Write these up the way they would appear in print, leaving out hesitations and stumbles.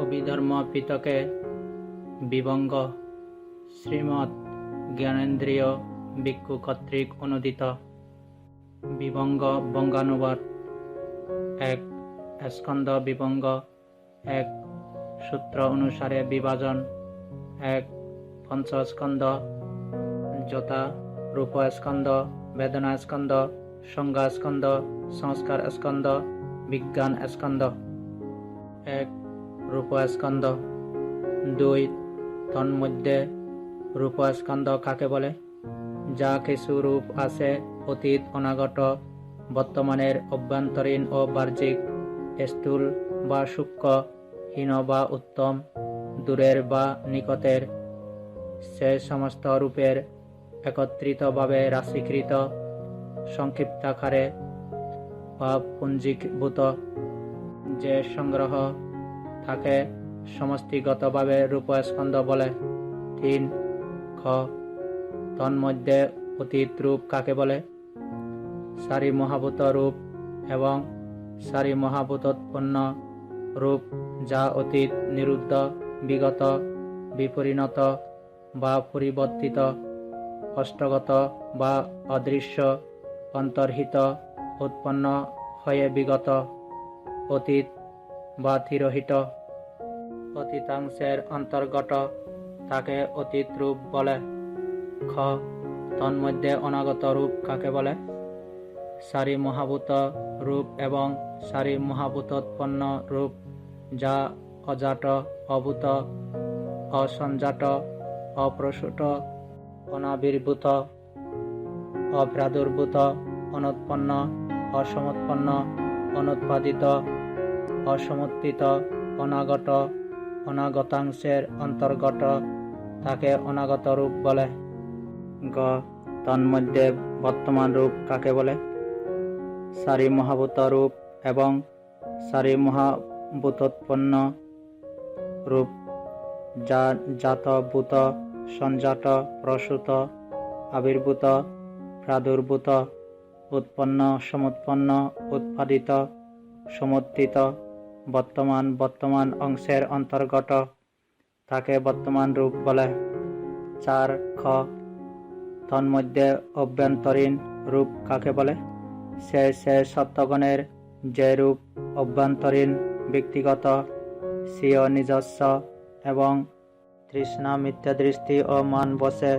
অভিধর্ম পিতকে বিভঙ্গ শ্রীমৎ জ্ঞানেন্দ্রীয় ভিক্ষু কর্তৃক অনুদিত। বিভঙ্গ বঙ্গানুবাদ। 1 স্কন্ধ বিভঙ্গ 1 সূত্র অনুসারে বিভাজন। 1 পঞ্চস্কন্ধ যথা রূপ স্কন্ধ, বেদনা স্কন্ধ, সংজ্ঞা স্কন্ধ, সংস্কার স্কন্ধ, বিজ্ঞান স্কন্ধ। 1 রূপ স্কন্ধ। 2 তন্মধ্যে রূপ স্কন্ধ কাকে বলে? যা কিছু রূপ আছে, অতীত, অনাগত, বর্তমানের, অভ্যন্তরীণ ও বাহ্যিক, স্থূল বা সূক্ষ্ম, হীন বা উত্তম, দূরের বা নিকটের, সে সমস্ত রূপের একত্রিতভাবে রাশিকৃত, সংক্ষিপ্তাকারে বা পুঞ্জীভূত যে সংগ্রহ থাকে সমষ্টিগতভাবে রূপস্কন্ধ বলে। 3 খ তন্মধ্যে অতীত রূপ কাকে বলে? সারি মহাভূত রূপ এবং সারি মহাভূতোৎপন্ন রূপ, যা অতীত, নিরুদ্ধ, বিগত, বিপরিণত বা পরিবর্তিত, অষ্টগত বা অদৃশ্য, অন্তর্হিত, উৎপন্ন হয়ে বিগত, অতীত বা তিরোহিত, অতীতাংশের অন্তর্গত তাকে অতীত রূপ বলে। খ তন্মধ্যে অনাগত রূপ কাকে বলে? সারি মহাভূত রূপ এবং সারি মহাভূতোৎপন্ন রূপ, যা অজাত, অভূত, অসঞ্জাত, অপ্রসূত, অনাবির্ভূত, অপ্রাদুর্ভূত, অনুৎপন্ন, অসমুৎপন্ন, অনুৎপাদিত, অসমুত্থিত, অনাগত, অনাগতাংশের অন্তর্গত তাকে অনাগত রূপ বলে। গ তন্মধ্যে বর্তমান রূপ কাকে বলে? সারি মহাভূত রূপ এবং সারি মহাভূতোৎপন্ন রূপ, যা জাত, ভূত, সঞ্জাত, প্রসূত, আবির্ভূত, প্রাদুর্ভূত, উৎপন্ন, সমুৎপন্ন, উৎপাদিত, সমুত্থিত, বর্তমান অংশের অন্তর্গত তাকে বর্তমান রূপ বলে। 4 খ তন্মধ্যে অভ্যন্তরীণ রূপ কাকে বলে? সে সত্যগণের যে রূপ অভ্যন্তরীণ, ব্যক্তিগত, স্বীয় নিজস্ব এবং তৃষ্ণা, মিথ্যাদৃষ্টি ও মান বশে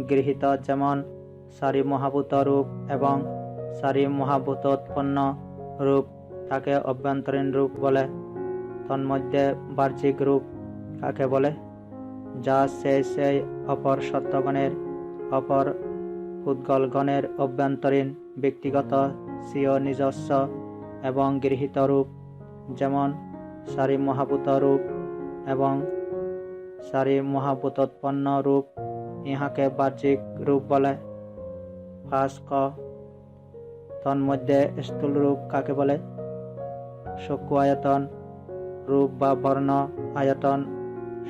গৃহীত, যেমন সারি মহাভূত রূপ এবং সারি মহাভূতোৎপন্ন রূপ, তাকে অভ্যন্তরীণ রূপ বলে। তন্মধ্যে বাহ্যিক রূপ কাকে বলে? যা সেই অপর সত্যগণের, অপর পুদ্গলগণের অভ্যন্তরীণ, ব্যক্তিগত, স্বীয় নিজস্ব এবং গৃহীত রূপ, যেমন সারি মহাভূত রূপ এবং সারি মহাভূতোৎপন্ন রূপ, ইহাকে বাহ্যিক রূপ বলে। 5 ক তন্মধ্যে স্থূল রূপ কাকে বলে? চক্ষু আয়তন, রূপ বা বর্ণ আয়তন,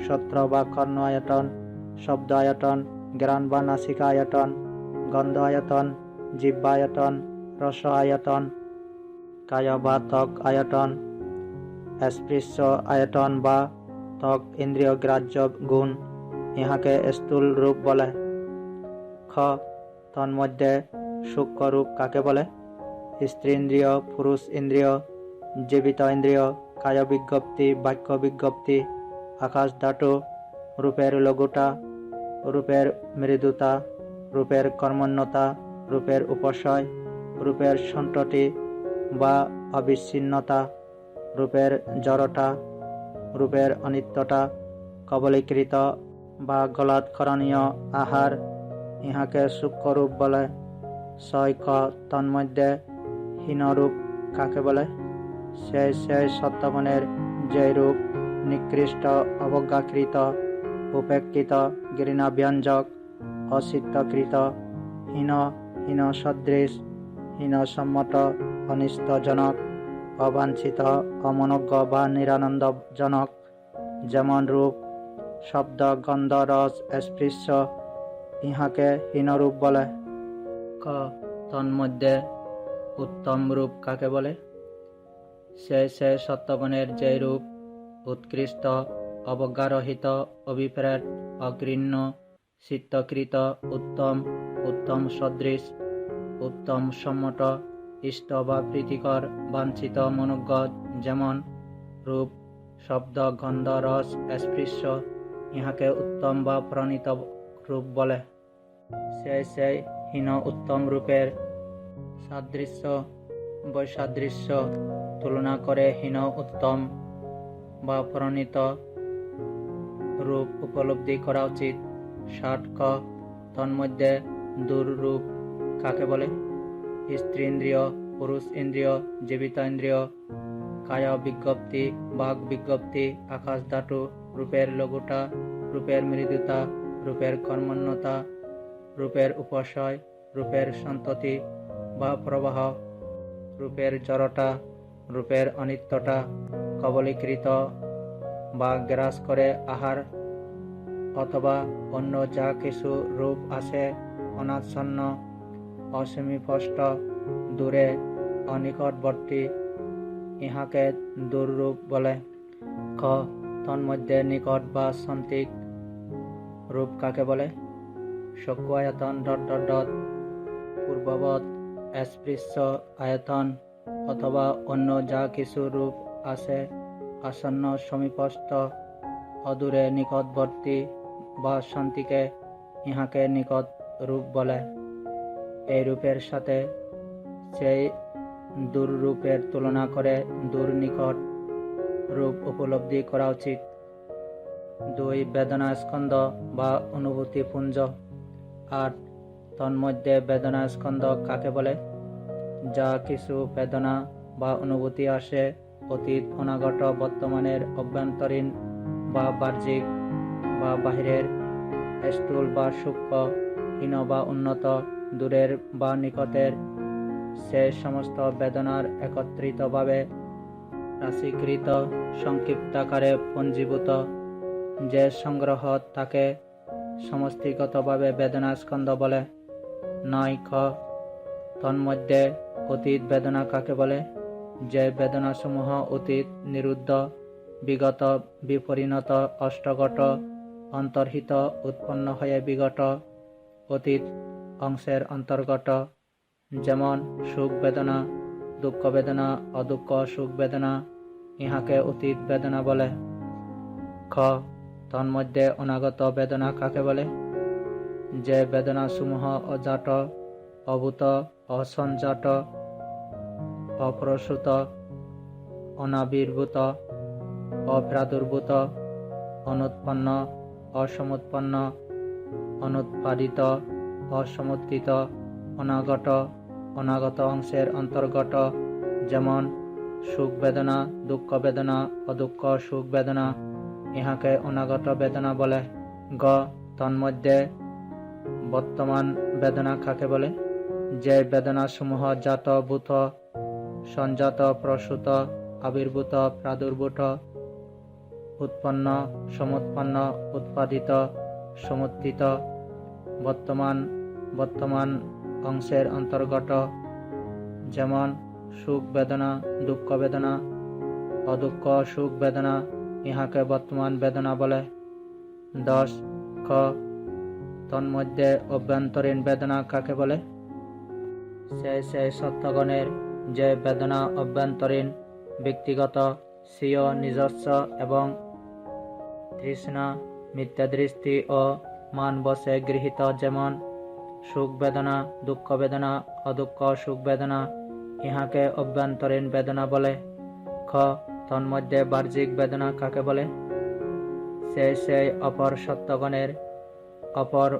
শ্রোত্র বা কর্ণ আয়তন, শব্দ আয়তন, ঘ্রাণ বা নাসিকা আয়তন, গন্ধ আয়তন, জিহ্বা আয়তন, রস আয়তন, কায় বা ত্বক আয়তন, স্পৃশ্য আয়তন বা ত্বক ইন্দ্রিয় গ্রাহ্য গুণ, ইহাকে স্থূল রূপ বলে। খ তন্মধ্যে সূক্ষ্ম রূপ কাকে বলে? স্ত্রীন্দ্রিয়, পুরুষ ইন্দ্রিয়, জীবিত ইন্দ্রিয়, কায় বিজ্ঞপ্তি, বাক্য বিজ্ঞপ্তি, আকাশ ধাতু, রূপের লঘুতা, রূপের মৃদুতা, রূপের কর্মণ্যতা, রূপের উপশয়, রূপের সন্ততি বা অবিচ্ছিন্নতা, রূপের জড়তা, রূপের অনিত্যতা, কবলীকৃত বা গলাৎকরণীয় আহার, ইহাকে সূক্ষ্ম রূপ বলে। 6 ক তন্মধ্যে হীন রূপ কাকে বলে? সেই সত্যগণের যে রূপ নিকৃষ্ট, অবজ্ঞাকৃত, উপেক্ষিত, ঘৃণাব্যঞ্জক, অচিত্তকৃত, হীন সদৃশ, হীন সম্মত, অনিষ্টজনক, অবাঞ্ছিত, অমনোজ্ঞ বা নিরানন্দজনক, যেমন রূপ, শব্দ, গন্ধ, রস, স্পৃশ্য, ইহাকে হীনরূপ বলে। ক তন্মধ্যে উত্তম রূপ কাকে বলে? সে সত্যগণের যে রূপ উৎকৃষ্ট, অবজ্ঞারহিত, অভিপ্রেত, অঘৃণ্য, চিত্তকৃত, উত্তম, উত্তম সদৃশ, উত্তম সম্মত, ইষ্ট বা প্রীতিকর, বাঞ্ছিত, মনোজ্ঞ, যেমন রূপ, শব্দ, গন্ধ, রস, স্পৃশ্য, ইহাকে উত্তম বা প্রণীত রূপ বলে। সেই হীন উত্তম রূপের সাদৃশ্য বৈসাদৃশ্য তুলনা করে হীন উত্তম বা প্রণীত রূপ উপলব্ধি করা উচিত। 60 ক তন্মধ্যে দুরূপ কাকে বলে? স্ত্রী ইন্দ্রিয়, পুরুষ ইন্দ্রিয়, জীবিত ইন্দ্রিয়, কায় বিজ্ঞপ্তি, বাক বিজ্ঞপ্তি, আকাশ ধাতু, রূপের লঘুতা, রূপের মৃদুতা, রূপের কর্মণ্যতা, রূপের উপশয়, রূপের সন্ততি বা প্রবাহ, রূপের জড়তা, রূপের অনিত্যতা, কবলীকৃত বা গ্রাস করে আহার অথবা অন্য যা কিছু রূপ আছে, অনাচ্ছন্ন, অসমীপস্থ, দূরে, অনিকটবর্তী, ইহাকে দুরূপ বলে। খ তন্মধ্যে নিকট বা সন্তিক রূপ কাকে বলে? চক্ষু আয়তন পূর্ববৎ স্পৃশ্য আয়তন অথবা অন্য যা কিছু রূপ আছে, আসন্ন, সমীপস্থ, অদূরে, নিকটবর্তী বা শান্তিকে, ইহাকে নিকট রূপ বলে। এই রূপের সাথে সেই দুরূপের তুলনা করে দূর নিকট রূপ উপলব্ধি করা উচিত। 2 বেদনা স্কন্ধ বা অনুভূতি পুঞ্জ। 8 তন্মধ্যে বেদনা স্কন্ধ কাকে বলে? যা কিছু বেদনা বা অনুভূতি আসে, অতীত, অনাগত, বর্তমানের, অভ্যন্তরীণ বা বাহ্যিক বা বাহিরের, স্থূল বা সূক্ষ্ম, হীন বা উন্নত, দূরের বা নিকটের, সে সমস্ত বেদনার একত্রিতভাবে রাশিকৃত সংক্ষিপ্তাকারে পঞ্জীভূত যে সংগ্রহ তাকে সমষ্টিগতভাবে বেদনা স্কন্ধ বলে। 9 খ তন্মধ্যে অতীত বেদনা কাকে বলে? যে বেদনাসমূহ অতীত, নিরুদ্ধ, বিগত, বিপরিণত, অষ্টগত, অন্তর্হিত, উৎপন্ন হয়ে বিগত, অতীত অংশের অন্তর্গত, যেমন সুখ বেদনা, দুঃখ বেদনা, অদুঃখ সুখ বেদনা, ইহাকে অতীত বেদনা বলে। খ তন্মধ্যে অনাগত বেদনা কাকে বলে? যে বেদনাসমূহ অজাত, অভূত, অসঞ্জাত, অপ্রসূত, অনাবির্ভূত, অপ্রাদুর্ভূত, অনুৎপন্ন, অসমুৎপন্ন, অনুৎপাদিত, অসমুত্থিত, অনাগত, অনাগত অংশের অন্তর্গত, যেমন সুখ বেদনা, দুঃখ বেদনা, অদুঃখ সুখ বেদনা, ইহাকে অনাগত বেদনা বলে। গ তন্মধ্যে বর্তমান বেদনা কাকে বলে? যে বেদনাসমূহ জাত, ভূত, সঞ্জাত, প্রসূত, আবির্ভূত, প্রাদুর্ভূত, উৎপন্ন, সমুৎপন্ন, উৎপাদিত, সমুত্থিত, বর্তমান অংশের অন্তর্গত, যেমন সুখ বেদনা, দুঃখ বেদনা, অদুঃখ সুখ বেদনা, ইহাকে বর্তমান বেদনা বলে। 10 খ তন্মধ্যে অভ্যন্তরীণ বেদনা কাকে বলে? সেই সত্যগণের যে বেদনা অভ্যন্তরীণ, ব্যক্তিগত, স্বীয়, নিজস্ব এবং তৃষ্ণা, মিথ্যাদৃষ্টি ও মান বশে গৃহীত, যেমন সুখ বেদনা, দুঃখ বেদনা, অদুঃখ সুখ বেদনা, ইহাকে অভ্যন্তরীণ বেদনা বলে। খ তন্মধ্যে বাহ্যিক বেদনা কাকে বলে? সেই অপর সত্যগণের, অপর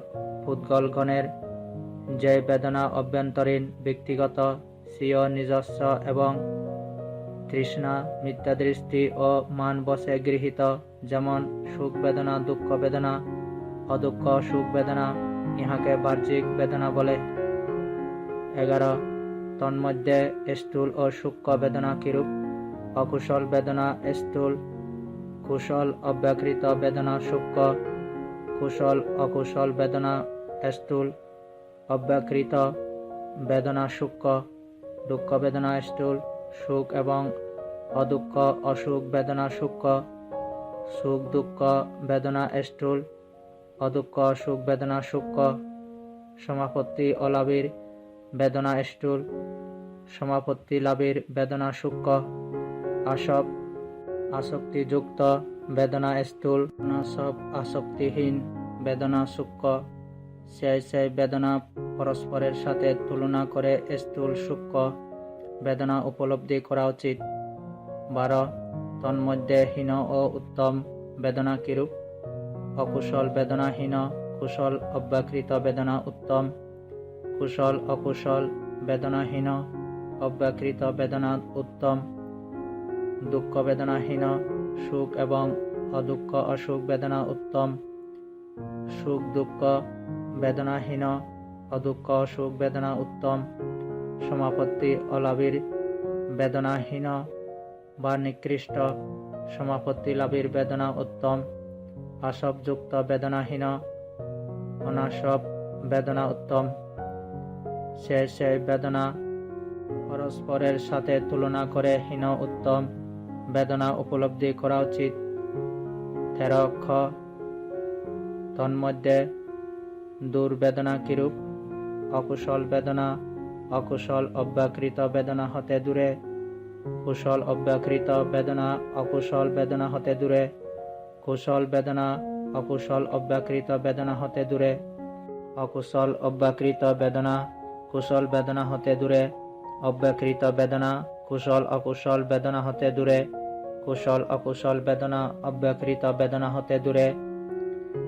পুদ্গলগণের যে বেদনা অভ্যন্তরীণ, ব্যক্তিগত, স্বীয়, নিজস্ব এবং তৃষ্ণা, মিথ্যাদৃষ্টি ও মান বশে গৃহীত, যেমন সুখ বেদনা, দুঃখ বেদনা, অদুঃখ সুখ বেদনা, ইহাকে বাহ্যিক বেদনা বলে। 11 তন্মধ্যে স্থূল ও সূক্ষ্ম বেদনা কিরূপ? অকুশল বেদনা স্থূল, কুশল অব্যকৃত বেদনা সূক্ষ্ম, কুশল অকুশল বেদনা স্থূল, অব্যকৃত বেদনা সূক্ষ্ম, দুঃখ বেদনা স্থূল, সুখ এবং অদুঃখ অসুখ বেদনা সূক্ষ্ম, সুখ দুঃখ বেদনা স্থূল, অদুঃখ সুখ বেদনা সূক্ষ্ম, সমাপত্তি অলাভের বেদনা স্থূল, সমাপত্তি লাভের বেদনা সূক্ষ্ম, আসব আসক্তিযুক্ত বেদনা স্থূল, অনাসব আসক্তিহীন বেদনা সূক্ষ্ম। সেই বেদনা পরস্পরের সাথে তুলনা করে স্থূল সূক্ষ্ম বেদনা উপলব্ধি করা উচিত। 12 তন্মধ্যে হীন ও উত্তম বেদনা কিরূপ? অকুশল বেদনা হীন, কুশল অব্যাকৃত বেদনা উত্তম। কুশল অকুশল বেদনা হীন, অব্যাকৃত বেদনা উত্তম। দুঃখ বেদনা হীন, সুখ এবং অদুঃখ অসুখ বেদনা উত্তম। সুখ দুঃখ বেদনা হীন, অদুঃখ অসুখ বেদনা উত্তম। সমাপত্তি অলাভের বেদনা হীন বা নিকৃষ্ট, সমাপত্তি লাভের বেদনা উত্তম। আসবযুক্ত বেদনা হীন, অনাসব বেদনা উত্তম। সেই বেদনা পরস্পরের সাথে তুলনা করে হীন উত্তম বেদনা উপলব্ধি করা উচিত। 13 খ তন্মধ্যে দূর বেদনা কিরূপ? অকুশল বেদনা অকুশল অব্যাকৃত বেদনা হতে দূরে, কুশল অব্যাকৃত বেদনা অকুশল বেদনা হতে দূরে। কুশল বেদনা অকুশল অব্যাকৃত বেদনা হতে দূরে। অকুশল অব্যাকৃত বেদনা কুশল বেদনা হতে দূরে। অব্যাকৃত বেদনা কুশল অকুশল বেদনা হতে দূরে। কুশল অকুশল বেদনা অব্যাকৃত বেদনা হতে দূরে।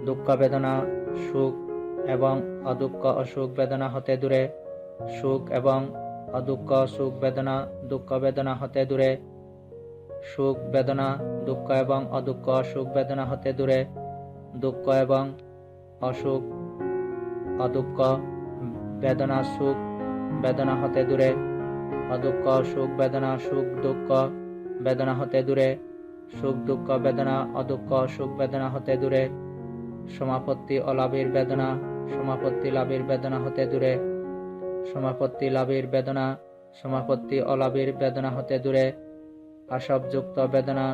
দুঃখ বেদনা সুখ এবং অদুঃখ অসুখ বেদনা হতে দূরে। সুখ এবং অদুঃখ সুখ বেদনা দুঃখ বেদনা হতে দূরে। সুখ বেদনা দুঃখ এবং অদুঃখ অসুখ বেদনা হতে দূরে। দুঃখ এবং অসুখ অদুঃখ বেদনা সুখ বেদনা হতে দূরে। অদুঃখ সুখ বেদনা সুখ দুঃখ বেদনা হতে দূরে। সুখ দুঃখ বেদনা অদুঃখ সুখ বেদনা হতে দূরে। সমাপত্তি অলাভের বেদনা সমাপত্তি লাভের বেদনা হতে দূরে। সমাপত্তি লাভের বেদনা সমাপত্তি অলাভের বেদনা হতে দূরে। আসবযুক্ত বেদনা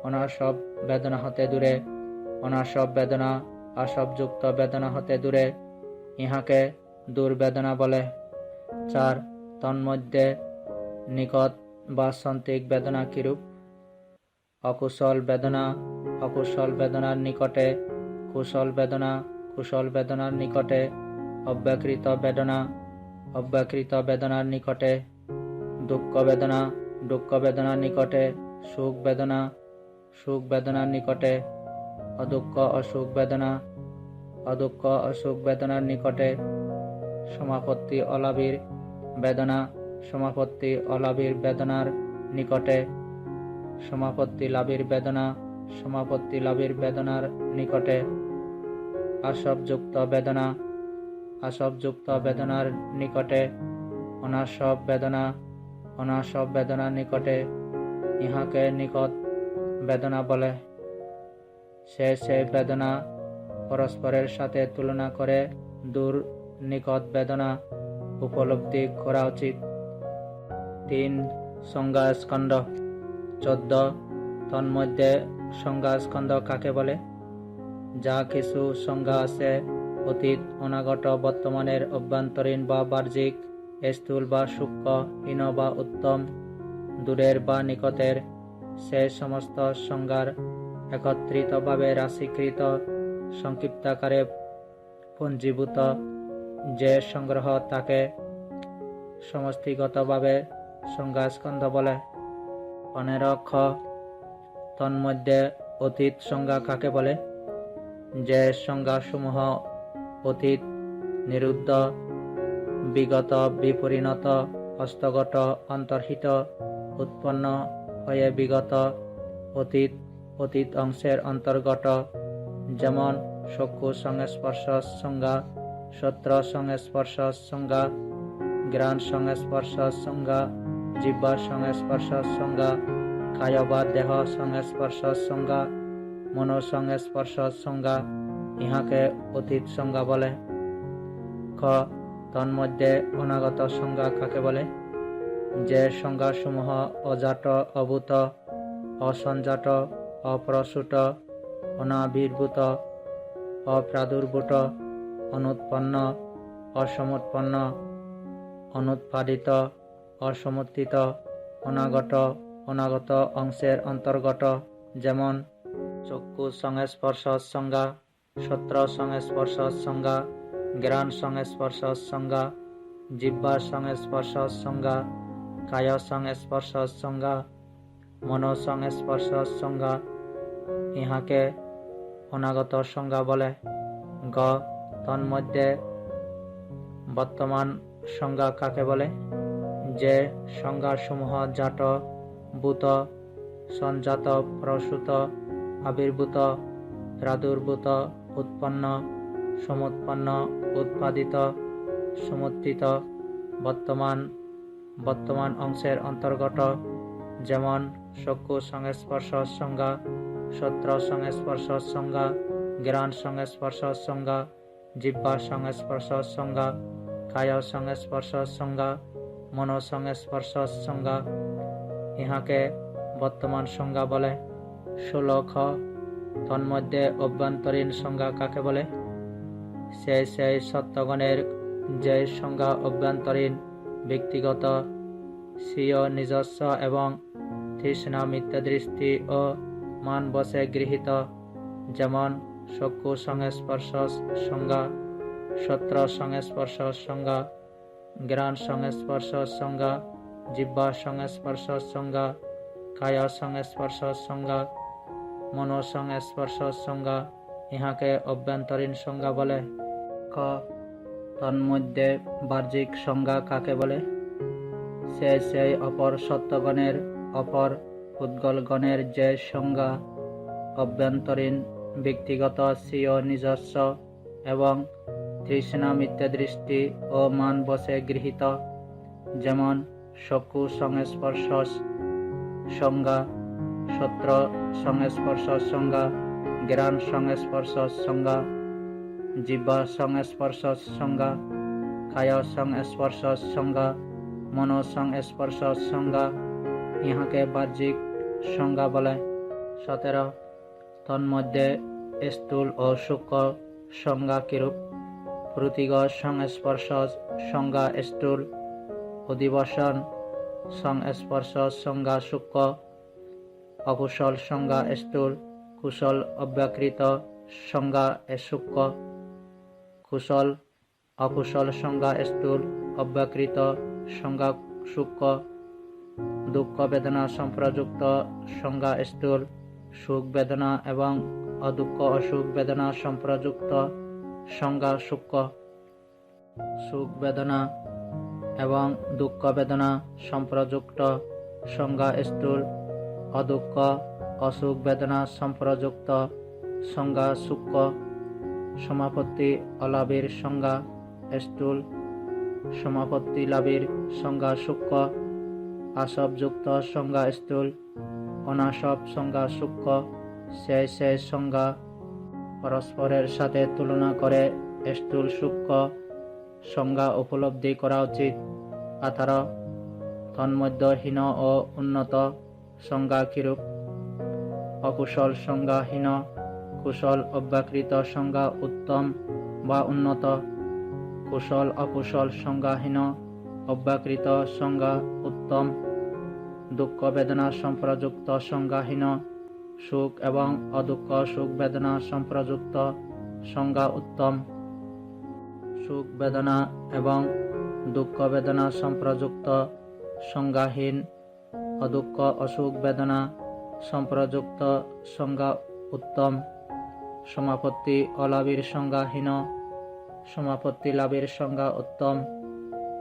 অনাসব বেদনা হতে দূরে। অনাসব বেদনা আসবযুক্ত বেদনা হতে দূরে। ইহাকে দূর বেদনা বলে। 4 তন্মধ্যে নিকট বা সন্তিক বেদনা কিরূপ? অকুশল বেদনা অকুশল বেদনার নিকটে। কুশল বেদনা কুশল বেদনার নিকটে। অব্যাকৃত বেদনা অব্যাকৃত বেদনার নিকটে। দুঃখ বেদনা দুঃখ বেদনার নিকটে। সুখ বেদনা সুখ বেদনার নিকটে। অদুঃখ অসুখ বেদনা অদুঃখ অসুখ বেদনার নিকটে। সমাপত্তি অলাভের বেদনা সমাপত্তি অলাভের বেদনার নিকটে। সমাপত্তি লাভের বেদনা সমাপত্তি লাভের বেদনার নিকটে। আসবযুক্ত বেদনা আসবযুক্ত বেদনার নিকটে। অনাসব বেদনা অনাসব বেদনার নিকটে। ইহাকে নিকট বেদনা বলে। সেই বেদনা পরস্পরের সাথে তুলনা করে দূর নিকট বেদনা উপলব্ধি করা উচিত। 3 সংজ্ঞা স্কন্ধ। 14 তন্মধ্যে সংজ্ঞা স্কন্ধ কাকে বলে? যা কিছু সংজ্ঞা আছে অতীত অনাগত বর্তমানের অভ্যন্তরীণ বা বাহ্যিক, স্থূল বা সূক্ষ্ম, হীন বা উত্তম, দূরের বা নিকটের, সে সমস্ত সংজ্ঞার একত্রিতভাবে রাশিকৃত সংক্ষিপ্তাকারে পঞ্জীভূত যে সংগ্রহ তাকে সমষ্টিগতভাবে সংজ্ঞাস্কন্ধ বলে। 15 খ তন্মধ্যে অতীত সংজ্ঞা কাকে বলে? যে সংজ্ঞাসমূহ অতীত, নিরুদ্ধ, বিগত, বিপরিণত, হস্তগত, অন্তর্হিত, উৎপন্ন হয়ে বিগত, অতীত, অতীত অংশের অন্তর্গত, যেমন চক্ষু সংস্পর্শ সংজ্ঞা, শ্রোত্র সংস্পর্শ সংজ্ঞা, ঘ্রাণ সংস্পর্শ সংজ্ঞা, জিহ্বা সংস্পর্শ সংজ্ঞা, কায় বা দেহ সংস্পর্শ সংজ্ঞা, মনো সংস্পর্শ সংজ্ঞা, ইহাকে অতীত সংজ্ঞা বলে। খ তন্মধ্যে অনাগত সংজ্ঞা কাকে বলে? যে সংজ্ঞাসমূহ অজাত, অভূত, অসঞ্জাত, অপ্রসূত, অনাবির্ভূত, অপ্রাদুর্ভূত, অনুৎপন্ন, অসমুৎপন্ন, অনুৎপাদিত, অসমুত্থিত, অনাগত, অনাগত অংশের অন্তর্গত, যেমন চক্ষু সংস্পর্শ সংজ্ঞা, সত্র সংস্পর্শ সংজ্ঞা, ঘ্রাণ সংস্পর্শ সংজ্ঞা, জিহ্বা সংস্পর্শ সংজ্ঞা, কায় সংস্পর্শ সংজ্ঞা, মনো সংস্পর্শ সংজ্ঞা। ইহাকে অনাগত সংজ্ঞা বলে। গ. তন্মধ্যে বর্তমান সংজ্ঞা কাকে বলে? যে সংজ্ঞাসমূহ জাত, ভূত, সঞ্জাত, প্রসূত, আবির্ভূত, প্রাদুর্ভূত, উৎপন্ন, সমুৎপন্ন, উৎপাদিত, সমুত্থিত, বর্তমান অংশের অন্তর্গত, যেমন চক্ষু সংস্পর্শ সংজ্ঞা, সত্র সংস্পর্শ সংজ্ঞা, ঘ্রাণ সংস্পর্শ সংজ্ঞা, জিহ্বা সংস্পর্শ সংজ্ঞা, কায় সংস্পর্শ সংজ্ঞা, মনো সংস্পর্শ সংজ্ঞা। ইহাকে বর্তমান সংজ্ঞা বলে। 16 খ. তন্মধ্যে অভ্যন্তরীণ সংজ্ঞা কাকে বলে? সেই সত্যগণের যে সংজ্ঞা অভ্যন্তরীণ, ব্যক্তিগত, স্বীয় নিজস্ব এবং তৃষ্ণা মিথ্যাদৃষ্টি ও মান বশে গৃহীত, যেমন চক্ষু সংস্পর্শ সংজ্ঞা, সত্র সংস্পর্শ সংজ্ঞা, ঘ্রাণ সংস্পর্শ সংজ্ঞা, জিহ্বা সংস্পর্শ সংজ্ঞা, কায় সংস্পর্শ সংজ্ঞা, মনো সংস্পর্শ সংজ্ঞা। ইহাকে অভ্যন্তরীণ সংজ্ঞা বলে। ক. তন্মধ্যে বাহ্যিক সংজ্ঞা কাকে বলে? সেই অপর সত্যগণের, অপর পুদ্গলগণের যে সংজ্ঞা অভ্যন্তরীণ, ব্যক্তিগত, স্বীয় নিজস্ব এবং তৃষ্ণা মিথ্যাদৃষ্টি ও মান বশে গৃহীত, যেমন চক্ষু সংস্পর্শ সংজ্ঞা, সত্র সংস্পর্শ সংজ্ঞা, ঘ্রাণ সংস্পর্শ সংজ্ঞা, জিহ্বা সংস্পর্শ সংজ্ঞা, কায় সংস্পর্শ সংজ্ঞা, মনো সংস্পর্শ সংজ্ঞা। ইহাকে বাহ্যিক সংজ্ঞা বলে। 17. তন্মধ্যে স্থূল ও সূক্ষ্ম সংজ্ঞা কিরূপ? প্রতীক সংস্পর্শ সংজ্ঞা স্থূল, অধিবসন সংস্পর্শ সংজ্ঞা সূক্ষ্ম, অকুশল সংজ্ঞা স্থূল, কুশল অব্যকৃত সংজ্ঞা সূক্ষ্ম, কুশল অকুশল সংজ্ঞা স্থূল, অব্যকৃত সংজ্ঞা সূক্ষ্ম, দুঃখ বেদনা সম্প্রযুক্ত সংজ্ঞা স্থূল, সুখ বেদনা এবং অদুঃখ অসুখ বেদনা সম্প্রযুক্ত সংজ্ঞা সূক্ষ্ম, সুখ বেদনা এবং দুঃখ বেদনা সম্প্রযুক্ত সংজ্ঞা স্থূল, অদুঃখ অসুখ বেদনা সম্প্রযুক্ত সংজ্ঞা সূক্ষ্ম, সমাপত্তি অলাভের সংজ্ঞা স্থূল, সমাপত্তি লাভের সংজ্ঞা সূক্ষ্ম, আসবযুক্ত সংজ্ঞা স্থূল, অনাসব সংজ্ঞা সূক্ষ্ম। সেই সংজ্ঞা পরস্পরের সাথে তুলনা করে স্থূল সূক্ষ্ম সংজ্ঞা উপলব্ধি করা উচিত। 18. তন্মধ্যে হীন ও উন্নত সংজ্ঞা কিরূপ? অকুশল সংজ্ঞা হীন, কুশল অব্যকৃত সংজ্ঞা উত্তম বা উন্নত, কুশল অকুশল সংজ্ঞা হীন, অব্যকৃত সংজ্ঞা উত্তম, দুঃখ বেদনা সম্প্রযুক্ত সংজ্ঞা হীন, সুখ এবং অদুঃখ সুখ বেদনা সম্প্রযুক্ত সংজ্ঞা উত্তম, সুখ বেদনা এবং দুঃখ বেদনা সম্প্রযুক্ত সংজ্ঞাহীন, অদুঃখ অসুখ বেদনা সম্প্রযুক্ত সংজ্ঞা উত্তম, সমাপত্তি অলাভের সংজ্ঞা হীন, সমাপত্তি লাভের সংজ্ঞা উত্তম,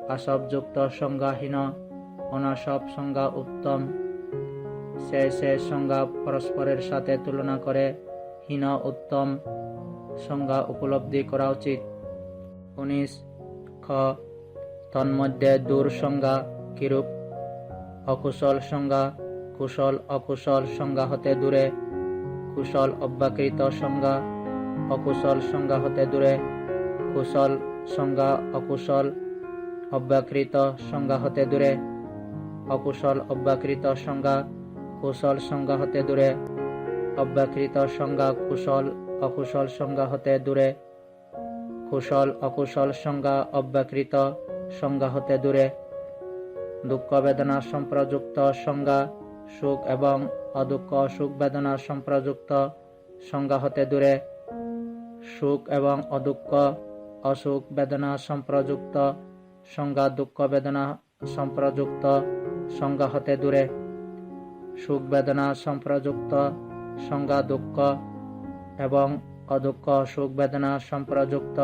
আসবযুক্ত সংজ্ঞা হীন, অনাসব সংজ্ঞা উত্তম। সেই সংজ্ঞা পরস্পরের সাথে তুলনা করে হীন উত্তম সংজ্ঞা উপলব্ধি করা উচিত। 19. খ. তন্মধ্যে দূর সংজ্ঞা কিরূপ? অকুশল সংজ্ঞা কুশল অকুশল সংজ্ঞা হতে দূরে, কুশল অব্যকৃত সংজ্ঞা অকুশল সংজ্ঞা হতে দূরে, কুশল সংজ্ঞা অকুশল অব্যকৃত সংজ্ঞা হতে দূরে, অকুশল অব্যকৃত সংজ্ঞা কুশল সংজ্ঞা হতে দূরে, অব্যকৃত সংজ্ঞা কুশল অকুশল সংজ্ঞা হতে দূরে, কুশল অকুশল সংজ্ঞা অব্যকৃত সংজ্ঞা হতে দূরে। দুঃখ বেদনা সম্প্রযুক্ত সংজ্ঞা সুখ এবং অদুঃখ সুখ বেদনা সম্প্রযুক্ত সংজ্ঞা হতে দূরে, সুখ এবং অদুঃখ অসুখ বেদনা সম্প্রযুক্ত সংজ্ঞা দুঃখ বেদনা সম্প্রযুক্ত সংজ্ঞা হতে দূরে। সুখ বেদনা সম্প্রযুক্ত সংজ্ঞা দুঃখ এবং অদুঃখ সুখ বেদনা সম্প্রযুক্ত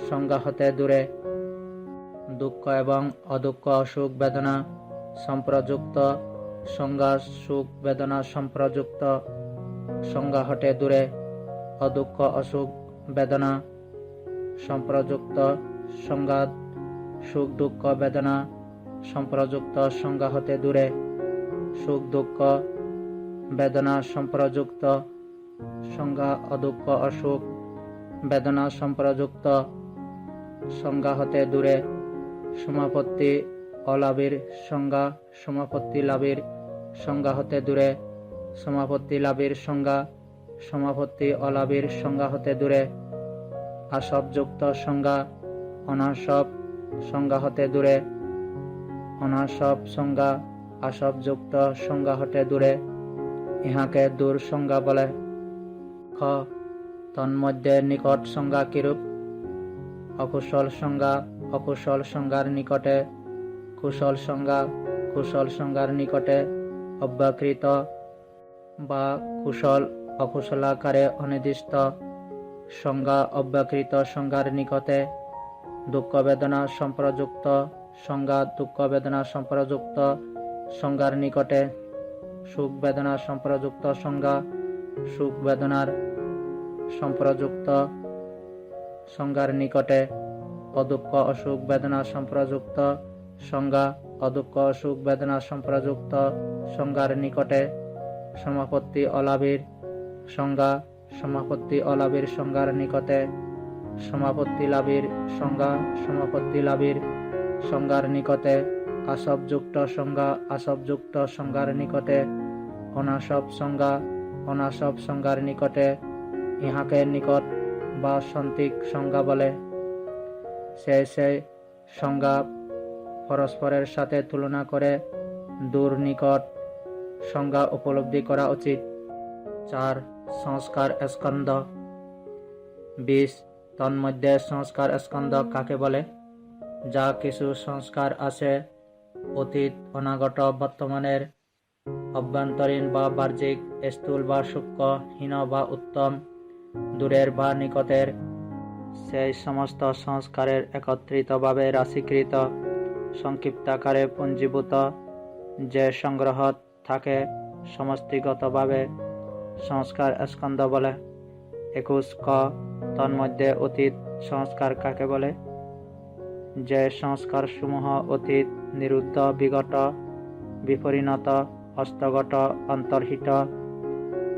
সংজ্ঞা হতে দূরে। দুঃখ এবং অদুঃখ সুখ বেদনা সম্প্রযুক্ত সংজ্ঞা সুখ বেদনা সম্প্রযুক্ত সংজ্ঞা হতে দূরে। অদুঃখ অসুখ বেদনা সম্প্রযুক্ত সংজ্ঞা সুখ দুঃখ বেদনা সম্প্রযুক্ত সংজ্ঞা হতে দূরে। সুখ দুঃখ বেদনা সম্প্রযুক্ত সংজ্ঞা অদুঃখ অসুখ বেদনা সম্প্রযুক্ত সংজ্ঞা হতে দূরে। সমাপত্তি অলাভের সংজ্ঞা সমাপত্তি লাভের সংজ্ঞা হতে দূরে। সমাপত্তি লাভের সংজ্ঞা সমাপত্তি অলাভের সংজ্ঞা হতে দূরে। আসবযুক্ত সংজ্ঞা অনাসব সংজ্ঞা হতে দূরে। অনাসব সংজ্ঞা আসবযুক্ত সংজ্ঞা হতে দূরে। ইহাকে দূর সংজ্ঞা বলে। খ তন্মধ্যে নিকট সংজ্ঞা কিরূপ? অকুশল সংজ্ঞা অকুশল সংজ্ঞার নিকটে, কুশল সংজ্ঞা কুশল সংজ্ঞার নিকটে অব্যকৃত বা কুশল অকুশলাকারে অনির্দিষ্ট সংজ্ঞা অব্যকৃত সংজ্ঞার নিকটে। দুঃখ বেদনা সম্প্রযুক্ত সংজ্ঞা দুঃখ বেদনা সম্প্রযুক্ত সংজ্ঞার নিকটে। সুখ বেদনা সম্প্রযুক্ত সংজ্ঞা সুখ বেদনার সম্প্রযুক্ত সংজ্ঞার নিকটে। অদুঃখ অসুখ বেদনা সম্প্রযুক্ত সংজ্ঞা অদুঃখ অসুখ বেদনা সম্প্রযুক্ত সংজ্ঞার নিকটে। সমাপত্তি অলাভের সংজ্ঞা সমাপত্তি অলাভের সংজ্ঞার নিকটে। সমাপত্তি লাভের সংজ্ঞা সমাপত্তি লাভের সংজ্ঞার নিকটে। আসবযুক্ত সংজ্ঞা আসবযুক্ত সংজ্ঞার নিকটে। অনাসব সংজ্ঞা অনাসব সংজ্ঞার নিকটে। ইহাকে নিকট বা সন্তিক সংজ্ঞা বলে। সেই সংজ্ঞা পরস্পরের সাথে তুলনা করে দূর নিকট সংজ্ঞা উপলব্ধি করা উচিত। 4 সংস্কার স্কন্ধ। 20 তন্মধ্যে সংস্কার স্কন্ধ কাকে বলে? যা কিছু সংস্কার আছে অতীত অনাগত বর্তমানের, অভ্যন্তরীণ বা বাহ্যিক, স্থূল বা সূক্ষ্ম, হীন বা উত্তম, দূরের বা নিকটের, সেই সমস্ত সংস্কারের একত্রিতভাবে রাশিকৃত সংক্ষিপ্তাকারে পঞ্জীভূত যে সংগ্রহ থাকে সমষ্টিগতভাবে সংস্কার স্কন্ধ বলে। 21 ক তন্মধ্যে অতীত সংস্কার কাকে বলে? যে সংস্কার সমূহ অতীত, নিরুদ্ধ, বিগত, বিপরিণত, হস্তগত, অন্তর্হিত,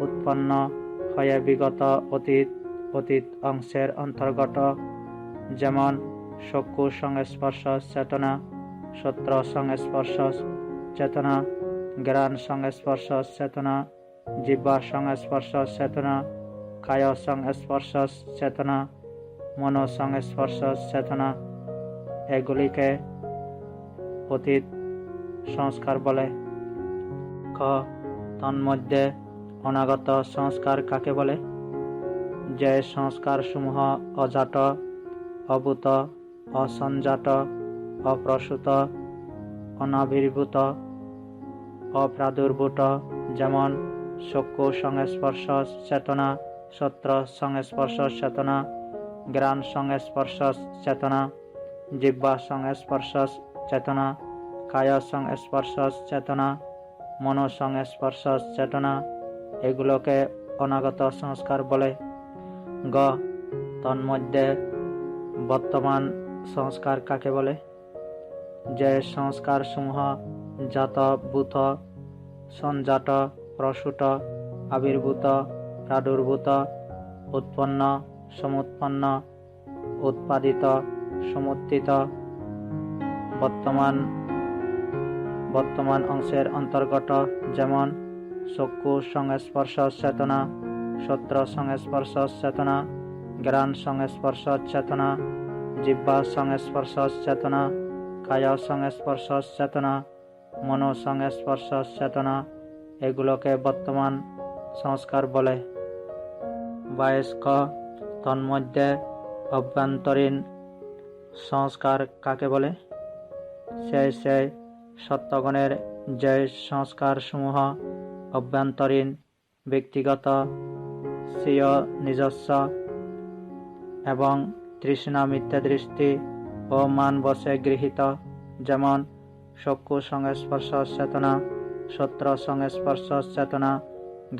উৎপন্ন হয়ে বিগত অতীত অতীত অংশের অন্তর্গত, যেমন চক্ষু সংস্পর্শ চেতনা, শ্রোত্র সংস্পর্শ চেতনা, ঘ্রাণ সংস্পর্শ চেতনা, জিহ্বা সংস্পর্শ চেতনা, কায় সংস্পর্শ চেতনা, মনো সংস্পর্শ চেতনা, এগুলিকে অতীত সংস্কার বলে। খ তন্মধ্যে অনাগত সংস্কার কাকে বলে? যে সংস্কার সমূহ অজাত, অভূত, অসঞ্জাত, অপ্রসূত, অনাবির্ভূত, অপ্রাদুর্ভূত, যেমন চক্ষু সংস্পর্শ চেতনা, শ্রোত্র সংস্পর্শ চেতনা, ঘ্রাণ সংস্পর্শ চেতনা, জিহ্বা সংস্পর্শ চেতনা, কায় সংস্পর্শ চেতনা, মনো সংস্পর্শ চেতনা, এগুলোকে অনাগত সংস্কার বলে। গ তন্মধ্যে বর্তমান সংস্কার কাকে বলে? যে সংস্কার সমূহ জাত, ভূত, সঞ্জাত, প্রসূত, আবির্ভূত, প্রাদুর্ভূত, উৎপন্ন, সমুৎপন্ন, উৎপাদিত, সমুত্থিত, বর্তমান অংশের অন্তর্গত, যেমন চক্ষু সংস্পর্শ চেতনা, শ্রোত্র সংস্পর্শ চেতনা, ঘ্রাণ সংস্পর্শ চেতনা, জিহ্বা সংস্পর্শ চেতনা, কায় সংস্পর্শ চেতনা, মনো সংস্পর্শ চেতনা, এগুলোকে বর্তমান সংস্কার বলে। 22 ক তন্মধ্যে অভ্যন্তরীণ সংস্কার কাকে বলে? সেই সত্ত্বগুণের যে সংস্কার সমূহ অভ্যন্তরীণ, ব্যক্তিগত, স্বীয় নিজস্ব এবং তৃষ্ণা মিথ্যা দৃষ্টি ও মান বশে গৃহীত, যেমন চক্ষু সংস্পর্শ চেতনা, শ্রোত্র সংস্পর্শ চেতনা,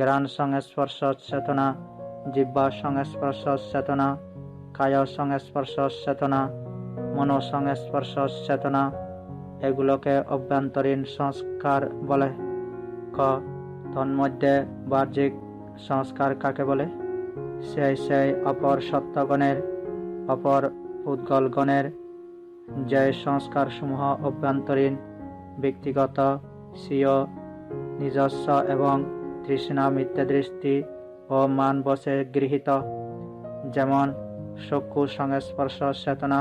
ঘ্রাণ সংস্পর্শ চেতনা, জিহ্বা সংস্পর্শ চেতনা, কায় সংস্পর্শ চেতনা, মনো সংস্পর্শ চেতনা, এগুলোকে অভ্যন্তরীণ সংস্কার বলে। ক তন্মধ্যে বাহ্যিক সংস্কার কাকে বলে? সেই অপর সত্ত্বগণের, অপর পুদ্গলগণের যে সংস্কার সমূহ অভ্যন্তরীণ, ব্যক্তিগত, স্বীয় নিজস্ব এবং তৃষ্ণা মিথ্যা দৃষ্টি ও মান বশে গৃহীত, যেমন চক্ষু সংস্পর্শ চেতনা,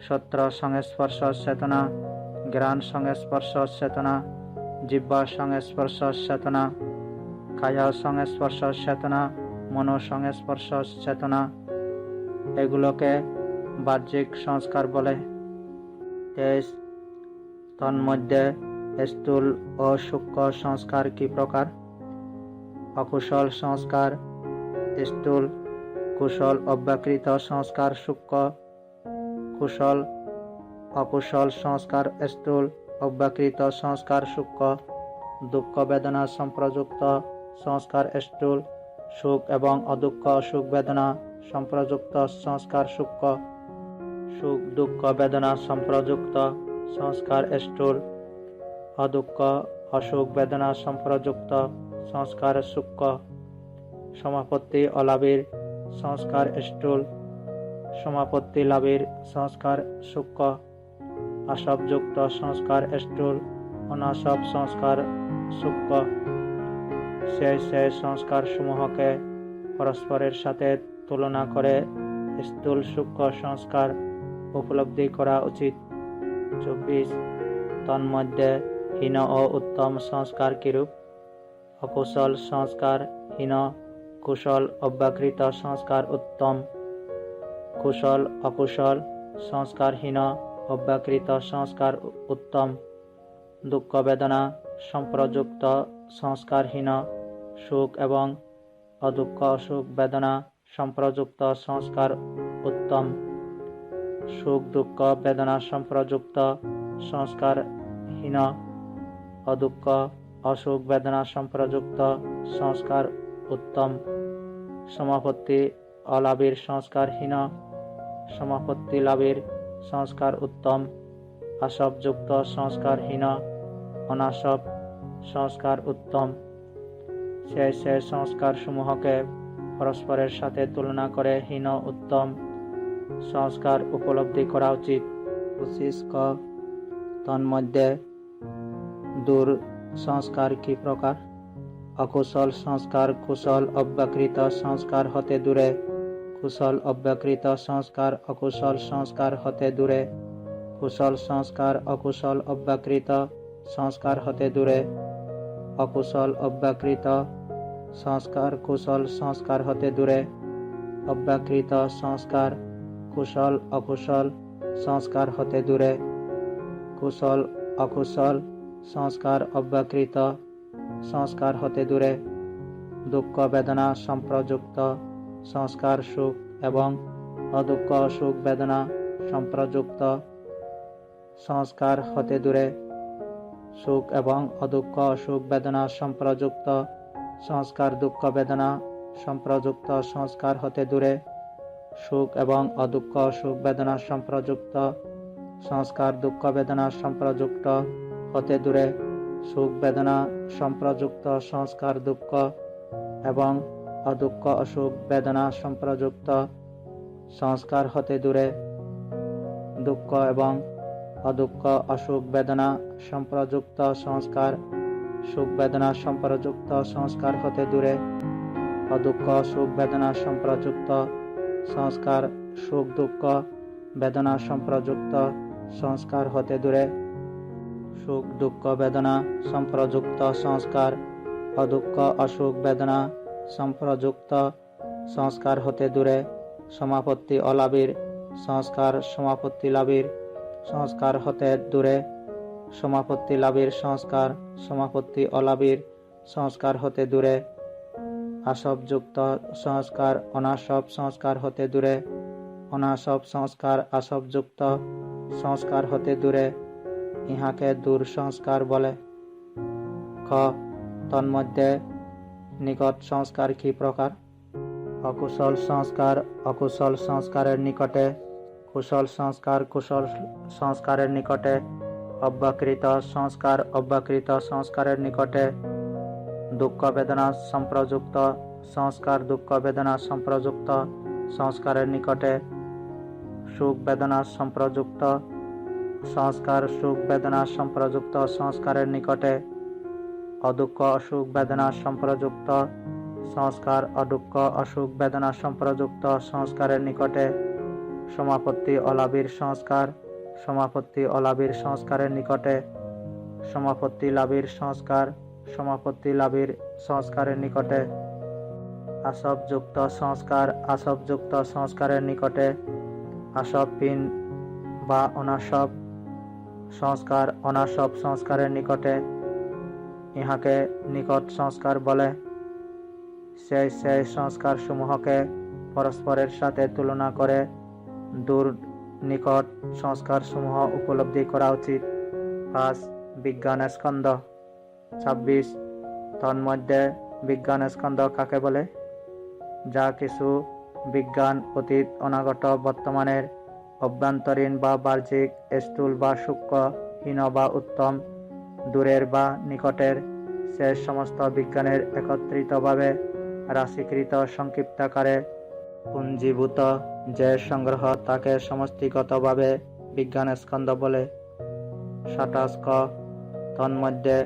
শ্রোত্র সংস্পর্শ চেতনা, ঘ্রাণ সংস্পর্শ চেতনা, জিহ্বা সংস্পর্শ চেতনা, কায় সংস্পর্শ চেতনা, মনো সংস্পর্শ চেতনা, এগুলোকে বাহ্যিক সংস্কার বলে। 23 তন্মধ্যে স্থূল ও সূক্ষ্ম সংস্কার কি প্রকার? অকুশল সংস্কার স্থূল, কুশল অব্যকৃত সংস্কার সূক্ষ্ম, কুশল অকুশল সংস্কার স্থূল, অব্যকৃত সংস্কার সূক্ষ্ম, দুঃখ বেদনা সম্প্রযুক্ত সংস্কার স্থূল, সুখ এবং অদুঃখ অসুখ বেদনা সম্প্রযুক্ত সংস্কার সূক্ষ্ম, সুখ দুঃখ বেদনা সম্প্রযুক্ত সংস্কার স্থূল, অদুঃখ অসুখ বেদনা সম্প্রযুক্ত সংস্কার সূক্ষ্ম, সমাপত্তি অলাভীর সংস্কার স্থূল, সমাপত্তি লাভীর সংস্কার সূক্ষ্ম, আসবযুক্ত সংস্কার স্থূল, অনাসব সংস্কার সূক্ষ্ম। সেই সংস্কার সমূহকে পরস্পরের সাথে তুলনা করে স্থূল সূক্ষ্ম সংস্কার উপলব্ধি করা উচিত। 24 তন্মধ্যে হীন ও উত্তম সংস্কার কিরূপ? অকুশল সংস্কার হীন, কুশল অব্যকৃত সংস্কার উত্তম, কুশল অকুশল সংস্কার হীন, অব্যকৃত সংস্কার উত্তম, দুঃখ বেদনা সম্প্রযুক্ত সংস্কার হীন, সুখ এবং অদুঃখ অসুখ বেদনা সম্প্রযুক্ত সংস্কার উত্তম, সুখ দুঃখ বেদনা সম্প্রযুক্ত সংস্কার হীন, অদুঃখ অসুখ বেদনা সম্প্রযুক্ত সংস্কার উত্তম, সমাপত্তি অলাভীর সংস্কার হীন, সমাপত্তি লাভীর সংস্কার উত্তম, আসবযুক্ত সংস্কার হীন, অনাসব সংস্কার উত্তম। সেই সংস্কার সমূহকে পরস্পরের সাথে তুলনা করে হীন উত্তম সংস্কার উপলব্ধি করা উচিত। 25 ক তন্মধ্যে দূর সংস্কার কি প্রকার? অকুশল সংস্কার কুশল অব্যকৃত সংস্কার হতে দূরে, কুশল অব্যকৃত সংস্কার অকুশল সংস্কার হতে দূরে, কুশল সংস্কার অকুশল অব্যকৃত সংস্কার হতে দূরে, অকুশল অব্যকৃত সংস্কার কুশল সংস্কার হতে দূরে, অব্যকৃত সংস্কার কুশল অকুশল সংস্কার হতে দূরে, কুশল অকুশল সংস্কার অব্যকৃত সংস্কার হতে দূরে, দুঃখ বেদনা সম্প্রযুক্ত সংস্কার সুখ এবং অদুঃখ সুখ বেদনা সম্প্রযুক্ত সংস্কার হতে দূরে, সুখ এবং অদুঃখ সুখ বেদনা সম্প্রযুক্ত সংস্কার দুঃখ বেদনা সম্প্রযুক্ত সংস্কার হতে দূরে, সুখ এবং অদুঃখ সুখ বেদনা সম্প্রযুক্ত সংস্কার দুঃখ বেদনা সম্প্রযুক্ত হতে দূরে, সুখ বেদনা সম্প্রযুক্ত সংস্কার দুঃখ এবং অদুঃখ অসুখ বেদনা সম্প্রযুক্ত সংস্কার হতে দূরে, দুঃখ এবং অদুঃখ অসুখ বেদনা সম্প্রযুক্ত সংস্কার সুখ বেদনা সম্পর্কযুক্ত সংস্কার হতে দূরে, অদুঃখ সুখ বেদনা সম্পর্কযুক্ত সংস্কার, সুখ দুঃখ বেদনা সম্পর্কযুক্ত সংস্কার হতে দূরে, সুখ দুঃখ বেদনা সম্পর্কযুক্ত সংস্কার, অদুঃখ অসুখ বেদনা সম্পর্কযুক্ত সংস্কার হতে দূরে, সমাপত্তি অলাভীর সংস্কার, সমাপত্তি লাভীর সংস্কার হতে দূরে, সমাপত্তি লাভীর সংস্কার, সমাপত্তি অলাভীর সংস্কার হতে দূরে, আসবযুক্ত সংস্কার অনাসব সংস্কার হতে দূরে, অনাসব সংস্কার আসবযুক্ত সংস্কার হতে দূরে, ইহাকে দূর সংস্কার বলে। খ তন্মধ্যে নিকট সংস্কার কি প্রকার? অকুশল সংস্কার অকুশল সংস্কারের নিকটে, কুশল সংস্কার কুশল সংস্কারের নিকটে, অব্যকৃত সংস্কার অব্যকৃত সংস্কারের নিকটে, দুঃখ বেদনা সম্প্রযুক্ত সংস্কার দুঃখ বেদনা সম্প্রযুক্ত সংস্কারের নিকটে, সুখ বেদনা সম্প্রযুক্ত সংস্কার সুখ বেদনা সম্প্রযুক্ত সংস্কারের নিকটে, অদুঃখ অসুখ বেদনা সম্প্রযুক্ত সংস্কার অদুঃখ অসুখ বেদনা সম্প্রযুক্ত সংস্কারের নিকটে, সমাপত্তি অলাভীর সংস্কার সমাপত্তি অলাভীর সংস্কারের নিকটে, সমাপত্তি লাভীর সংস্কার সমাপত্তি লাভীর সংস্কারের নিকটে, আসবযুক্ত সংস্কার আসবযুক্ত সংস্কারের নিকটে, আসবহীন বা অনাসব সংস্কার অনাসব সংস্কারের নিকটে, ইহাকে নিকট সংস্কার বলে। সেই সেই সংস্কার সমূহকে পরস্পরের সাথে তুলনা করে দূর নিকট সংস্কার সমূহ উপলব্ধি করা উচিত। 5 বিজ্ঞান স্কন্ধ। 26 তন্মধ্যে বিজ্ঞান স্কন্ধ কাকে বলে? যা কিছু বিজ্ঞান অতীত অনাগত বর্তমানের অভ্যন্তরীণ বা বাহ্যিক, স্থূল বা সূক্ষ্ম, হীন বা উত্তম, দূরের বা নিকটের, সে সমস্ত বিজ্ঞানের একত্রিতভাবে রাশিকৃত সংক্ষিপ্তাকারে পুঞ্জীভূত যে সংগ্রহ তাকে সমষ্টিগতভাবে বিজ্ঞান স্কন্ধ বলে। 27 ক তন্মধ্যে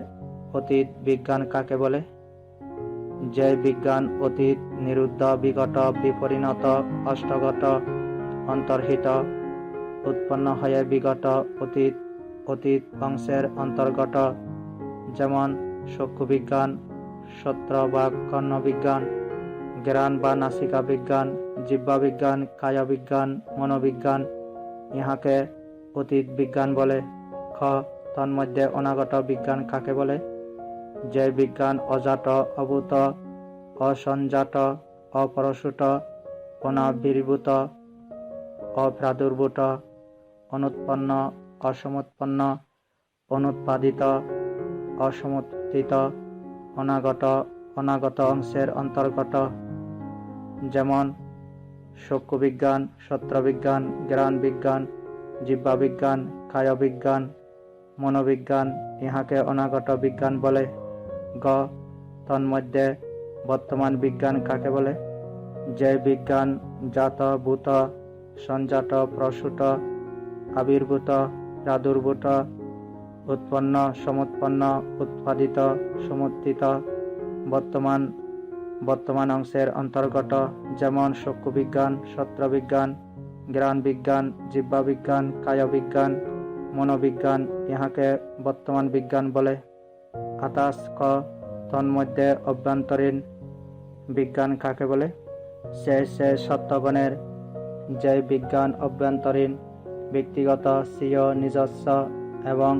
অতীত বিজ্ঞান কাকে বলে? যে বিজ্ঞান অতীত নিরুদ্ধ বিগত বিপরিণত অষ্টগত অন্তর্হিত উৎপন্ন হয়ে বিগত অতীত অতীত অংশের অন্তর্গত, যেমন চক্ষু বিজ্ঞান, শ্রোত্র বা কর্ণ বিজ্ঞান, ঘ্রাণ বা নাসিকা বিজ্ঞান, জিহ্বা বিজ্ঞান, কায় বিজ্ঞান, মনোবিজ্ঞান, ইহাকে অতীত বিজ্ঞান বলে। খ তন্মধ্যে অনাগত বিজ্ঞান কাকে বলে? যে বিজ্ঞান অজাত, অভূত, অসঞ্জাত, অপরশুত, অনাবির্ভূত, অপ্রাদুর্ভূত, অনুৎপন্ন, অসমুৎপন্ন, অনুৎপাদিত, অসমুত্থিত, অনাগত, অনাগত অংশের অন্তর্গত, যেমন চক্ষু বিজ্ঞান, শ্রোত্র বিজ্ঞান, ঘ্রাণ বিজ্ঞান, জিহ্বা বিজ্ঞান, কায় বিজ্ঞান, মনোবিজ্ঞান, ইহাকে অনাগত বিজ্ঞান বলে। গ তন্মধ্যে বর্তমান বিজ্ঞান কাকে বলে? যে বিজ্ঞান জাত, ভূত, সঞ্জাত, প্রসূত, আবির্ভূত, প্রাদুর্ভূত, উৎপন্ন, সমুৎপন্ন, উৎপাদিত, সমুত্থিত, বর্তমান অংশের অন্তর্গত, যেমন চক্ষু বিজ্ঞান, শ্রোত্র বিজ্ঞান, ঘ্রাণ বিজ্ঞান, জিহ্বা বিজ্ঞান, কায় বিজ্ঞান, মনোবিজ্ঞান, ইহাকে বর্তমান বিজ্ঞান বলে। 28 ক তন্মধ্যে অভ্যন্তরীণ বিজ্ঞান কাকে বলে? সে সত্যগণের যে বিজ্ঞান অভ্যন্তরীণ, ব্যক্তিগত, স্বীয়, নিজস্ব এবং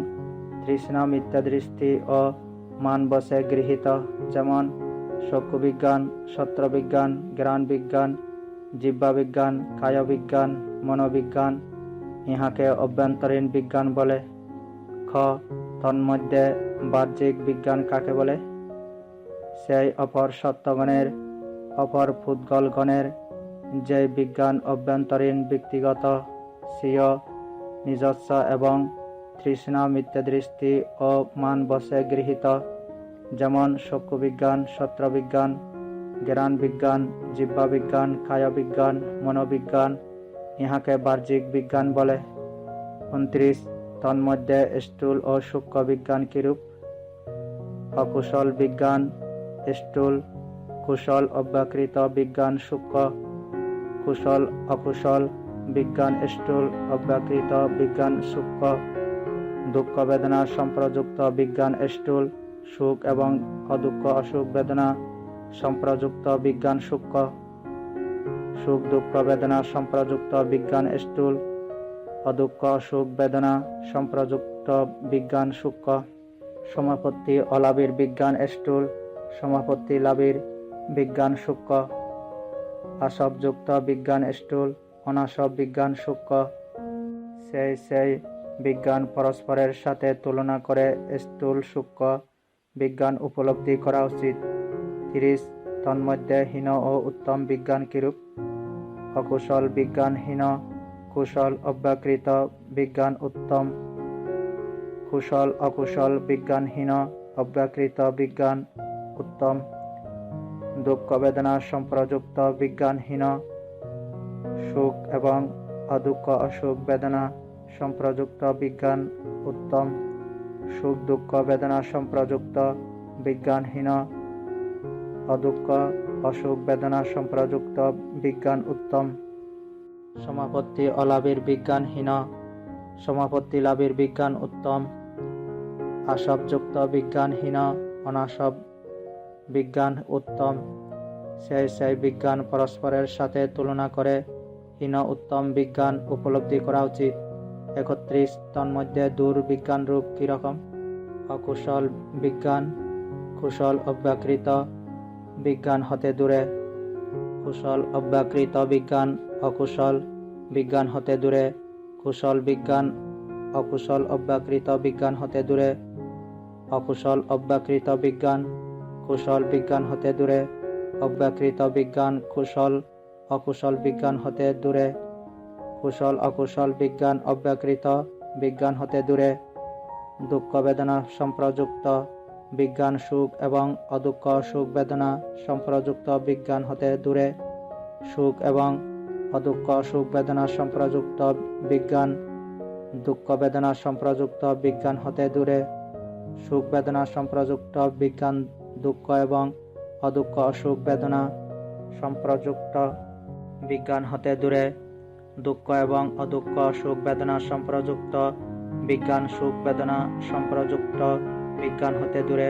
তৃষ্ণা মিথ্যাদৃষ্টি ও মানবশে গৃহীত, যেমন চক্ষু বিজ্ঞান, শ্রোত্র বিজ্ঞান, ঘ্রাণ বিজ্ঞান, জিহ্বা বিজ্ঞান, কায় বিজ্ঞান, মনোবিজ্ঞান, ইহাকে অভ্যন্তরীণ বিজ্ঞান বলে। খ তন্মধ্যে বাহ্যিক বিজ্ঞান কাকে বলে? সেই অপর সত্যগণের, অপর পুদ্গলগণের যে বিজ্ঞান অভ্যন্তরীণ, ব্যক্তিগত, স্বীয়, নিজস্ব এবং তৃষ্ণা মিথ্যাদৃষ্টি ও মানবশে গৃহীত, যেমন চক্ষু বিজ্ঞান, শ্রোত্র বিজ্ঞান, ঘ্রাণ বিজ্ঞান, জিহ্বা বিজ্ঞান, কায় বিজ্ঞান, মনোবিজ্ঞান, ইহাকে বাহ্যিক বিজ্ঞান বলে। 29 তন্মধ্যে স্থূল ও সূক্ষ্ম বিজ্ঞান কিরূপ? অকুশল বিজ্ঞান স্থূল, কুশল অব্যকৃত বিজ্ঞান সূক্ষ্ম, কুশল অকুশল বিজ্ঞান স্থূল অব্যকৃত বিজ্ঞান সূক্ষ্ম, দুঃখ বেদনা সম্প্রযুক্ত বিজ্ঞান স্থূল, সুখ এবং অদুঃখ অসুখ বেদনা সম্প্রযুক্ত বিজ্ঞান সূক্ষ্ম, সুখ দুঃখ বেদনা সম্প্রযুক্ত বিজ্ঞান স্থূল, অদুঃখ অসুখ বেদনা সম্প্রযুক্ত বিজ্ঞান সূক্ষ্ম, সমাপত্তি অলাভের বিজ্ঞান স্থূল, সমাপত্তি লাভের বিজ্ঞান সূক্ষ্ম, আসবযুক্ত বিজ্ঞান স্থূল, অনাসব বিজ্ঞান সূক্ষ্ম। সেই বিজ্ঞান পরস্পরের সাথে তুলনা করে স্থূল সূক্ষ্ম বিজ্ঞান উপলব্ধি করা উচিত। 30 তন্মধ্যে হীন ও উত্তম বিজ্ঞান কিরূপ? অকুশল বিজ্ঞান হীন, কুশল অব্যকৃত বিজ্ঞান উত্তম, কুশল অকুশল বিজ্ঞান হীন, অব্যকৃত বিজ্ঞান উত্তম, দুঃখ বেদনা সম্প্রযুক্ত বিজ্ঞান হীন, সুখ এবং অদুঃখ অসুখ বেদনা সম্প্রযুক্ত বিজ্ঞান উত্তম, সুখ দুঃখ বেদনা সম্প্রযুক্ত বিজ্ঞান হীন, অদুঃখ অসুখ বেদনা সম্প্রযুক্ত বিজ্ঞান উত্তম। সমাপত্তি অলাভের বিজ্ঞান হীন, সমাপত্তি লাভের বিজ্ঞান উত্তম, আসবযুক্ত বিজ্ঞান হীন, অনাসব বিজ্ঞান উত্তম। সেই বিজ্ঞান পরস্পরের সাথে তুলনা করে হীন উত্তম বিজ্ঞান উপলব্ধি করা উচিত। 31 তন্মধ্যে দূর বিজ্ঞান রূপ কিরকম? অকুশল বিজ্ঞান, কুশল অব্যকৃত বিজ্ঞান হতে দূরে, কুশল অব্যকৃত বিজ্ঞান অকুশল বিজ্ঞান হতে দূরে, কুশল বিজ্ঞান অকুশল অব্যকৃত বিজ্ঞান হতে দূরে, অকুশল অব্যকৃত বিজ্ঞান কুশল বিজ্ঞান হতে দূরে, অব্যকৃত বিজ্ঞান কুশল অকুশল বিজ্ঞান হতে দূরে, কুশল অকুশল বিজ্ঞান অব্যকৃত বিজ্ঞান হতে দূরে, দুঃখ বেদনা সম্প্রযুক্ত বিজ্ঞান সুখ এবং অদুঃখ সুখ বেদনা সম্প্রযুক্ত বিজ্ঞান হতে দূরে, সুখ এবং অদুঃখ সুখ বেদনা সম্প্রযুক্ত বিজ্ঞান দুঃখ বেদনা সম্প্রযুক্ত বিজ্ঞান হতে দূরে, সুখ বেদনা সম্প্রযুক্ত বিজ্ঞান দুঃখ এবং অদুঃখ অসুখ বেদনা সম্প্রযুক্ত বিজ্ঞান হতে দূরে, দুঃখ এবং অদুঃখ সুখ বেদনা সম্প্রযুক্ত বিজ্ঞান সুখ বেদনা সম্প্রযুক্ত বিজ্ঞান হতে দূরে,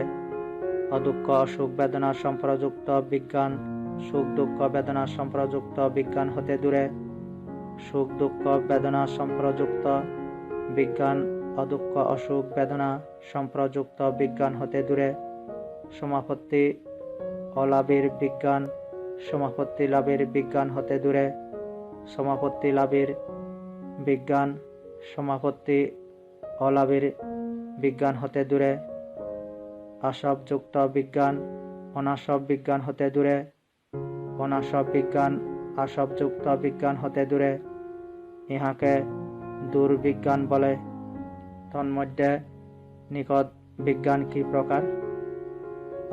অদুঃখ অসুখ বেদনা সম্প্রযুক্ত বিজ্ঞান সুখ দুঃখ বেদনা সম্প্রযুক্ত বিজ্ঞান হতে দূরে, সুখ দুঃখ বেদনা সম্প্রযুক্ত বিজ্ঞান অদুঃখ অসুখ বেদনা সম্প্রযুক্ত বিজ্ঞান হতে দূরে, সমাপত্তি অলাভের বিজ্ঞান, সমাপত্তি লাভের বিজ্ঞান হতে দূরে, সমাপত্তি লাভের বিজ্ঞান সমাপত্তি অলাভের বিজ্ঞান হতে দূরে, আসবযুক্ত বিজ্ঞান অনাসব বিজ্ঞান হতে দূরে, অনাসব বিজ্ঞান আসবযুক্ত বিজ্ঞান হতে দূরে। ইহাকে দুর্বিজ্ঞান বলে। তন্মধ্যে নিকট বিজ্ঞান কি প্রকার?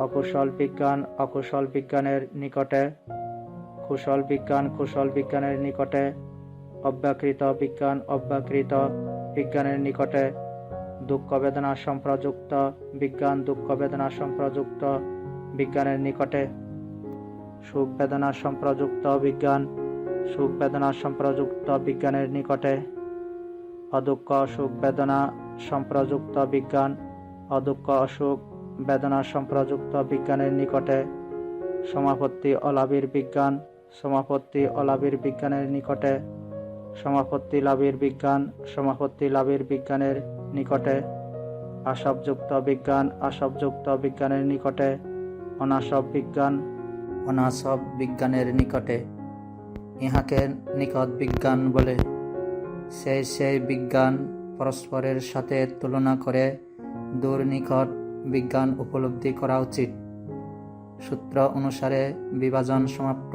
অকুশল বিজ্ঞান অকুশল বিজ্ঞানের নিকটে, কুশল বিজ্ঞান কুশল বিজ্ঞানের নিকটে, অব্যকৃত বিজ্ঞান অব্যকৃত বিজ্ঞানের নিকটে, দুঃখ বেদনা সম্প্রযুক্ত বিজ্ঞান দুঃখ বেদনা সম্প্রযুক্ত বিজ্ঞানের নিকটে, সুখ বেদনা সম্প্রযুক্ত বিজ্ঞান সুখ বেদনা সম্প্রযুক্ত বিজ্ঞানের নিকটে, অদুঃখ অসুখ বেদনা সম্প্রযুক্ত বিজ্ঞান অদুঃখ অসুখ বেদনা সম্প্রযুক্ত বিজ্ঞানের নিকটে, সমাপত্তি অলাভের বিজ্ঞান সমাপত্তি অলাভের বিজ্ঞানের নিকটে, সমাপত্তি লাভের বিজ্ঞান সমাপত্তি লাভের বিজ্ঞানের নিকটে, আসবযুক্ত বিজ্ঞান আসবযুক্ত বিজ্ঞানের নিকটে, অনাসব বিজ্ঞান অনাসব বিজ্ঞানের নিকটে। ইহাকে নিকট বিজ্ঞান বলে। সেই বিজ্ঞান পরস্পরের সাথে তুলনা করে দূর নিকট বিজ্ঞান উপলব্ধি করা উচিত। সূত্র অনুসারে বিভাজন সমাপ্ত।